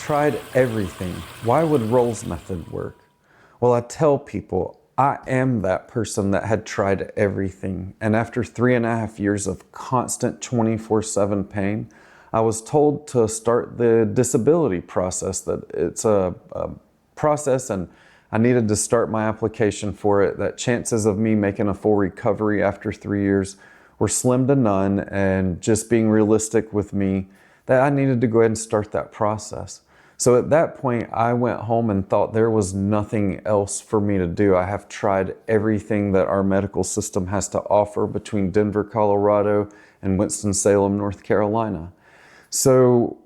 tried everything. Why would Roels' method work? Well, I tell people I am that person that had tried everything. And after 3.5 years of constant 24/7 pain, I was told to start the disability process, that it's a process and I needed to start my application for it, that chances of me making a full recovery after 3 years were slim to none, and just being realistic with me, that I needed to go ahead and start that process. So at that point, I went home and thought there was nothing else for me to do. I have tried everything that our medical system has to offer between Denver, Colorado, and Winston-Salem, North Carolina. So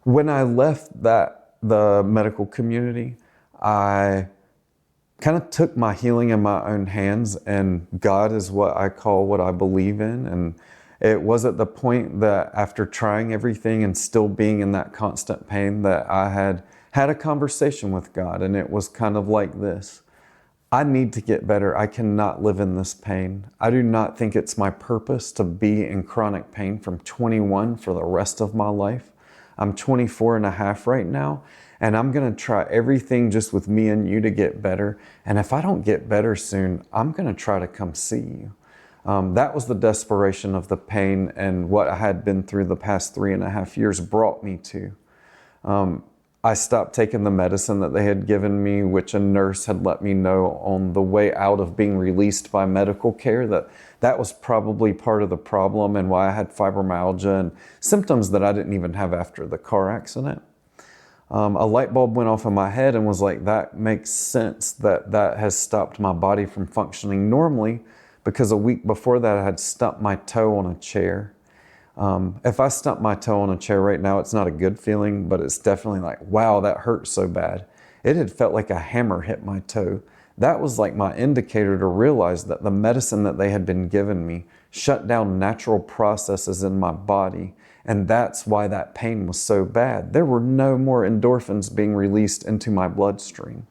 when I left the medical community, I kind of took my healing in my own hands, and God is what I call what I believe in. And it was at the point that after trying everything and still being in that constant pain that I had a conversation with God, and it was kind of like this: I need to get better. I cannot live in this pain. I do not think it's my purpose to be in chronic pain from 21 for the rest of my life. I'm 24 and a half right now, and I'm going to try everything just with me and you to get better. And if I don't get better soon, I'm going to try to come see you. That was the desperation of the pain, and what I had been through the past 3.5 years brought me to. I stopped taking the medicine that they had given me, which a nurse had let me know on the way out of being released by medical care, that was probably part of the problem and why I had fibromyalgia and symptoms that I didn't even have after the car accident. A light bulb went off in my head and was like, that makes sense that has stopped my body from functioning normally, because a week before that I had stumped my toe on a chair. If I stump my toe on a chair right now, it's not a good feeling, but it's definitely like, wow, that hurt so bad. It had felt like a hammer hit my toe. That was like my indicator to realize that the medicine that they had been giving me shut down natural processes in my body. And that's why that pain was so bad. There were no more endorphins being released into my bloodstream.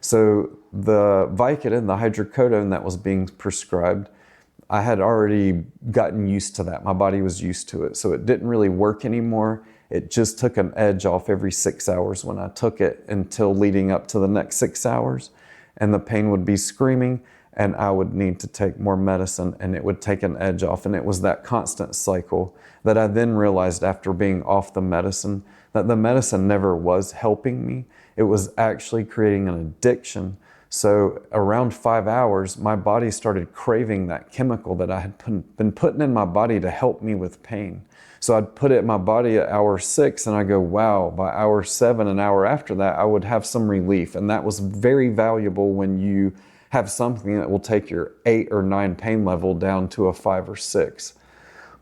So the Vicodin, the hydrocodone that was being prescribed, I had already gotten used to that. My body was used to it. So it didn't really work anymore. It just took an edge off every 6 hours when I took it, until leading up to the next 6 hours. And the pain would be screaming, and I would need to take more medicine, and it would take an edge off. And it was that constant cycle that I then realized, after being off the medicine, that the medicine never was helping me. It was actually creating an addiction. So around 5 hours, my body started craving that chemical that I had been putting in my body to help me with pain. So I'd put it in my body at hour 6, and I go, wow, by hour 7, an hour after that, I would have some relief. And that was very valuable when you have something that will take your 8 or 9 pain level down to a 5 or 6.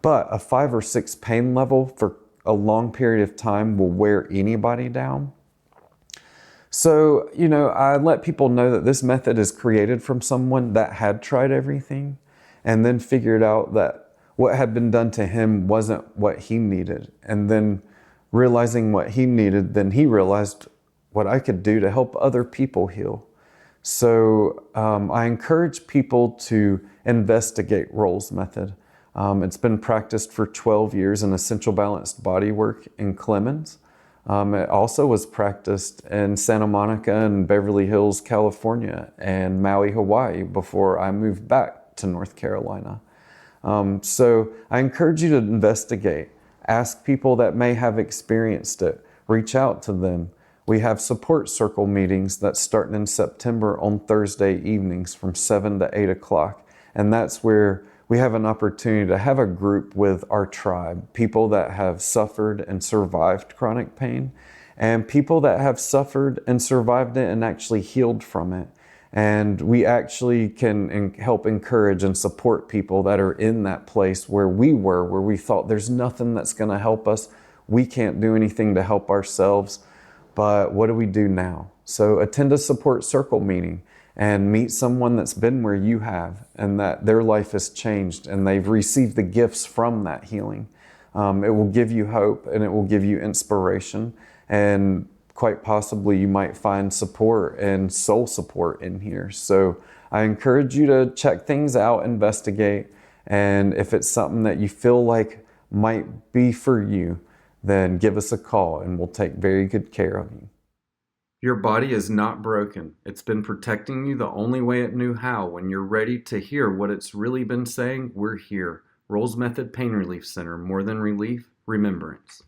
But a 5 or 6 pain level for a long period of time will wear anybody down. So, I let people know that this method is created from someone that had tried everything, and then figured out that what had been done to him wasn't what he needed. And then realizing what he needed, then he realized what I could do to help other people heal. So I encourage people to investigate Roels' method. It's been practiced for 12 years in Essential Balanced Bodywork in Clemens. It also was practiced in Santa Monica and Beverly Hills, California, and Maui, Hawaii, before I moved back to North Carolina. So I encourage you to investigate. Ask people that may have experienced it. Reach out to them. We have support circle meetings that start in September on Thursday evenings from 7 to 8 o'clock. And that's where we have an opportunity to have a group with our tribe, people that have suffered and survived chronic pain, and people that have suffered and survived it and actually healed from it. And we actually can help encourage and support people that are in that place where we were, where we thought there's nothing that's going to help us. We can't do anything to help ourselves. But what do we do now? So attend a support circle meeting and meet someone that's been where you have, and that their life has changed and they've received the gifts from that healing. It will give you hope, and it will give you inspiration, and quite possibly you might find support and soul support in here. So I encourage you to check things out, investigate, and if it's something that you feel like might be for you, then give us a call and we'll take very good care of you. Your body is not broken. It's been protecting you the only way it knew how. When you're ready to hear what it's really been saying, we're here. Roels Method Pain Relief Center. More than relief, remembrance.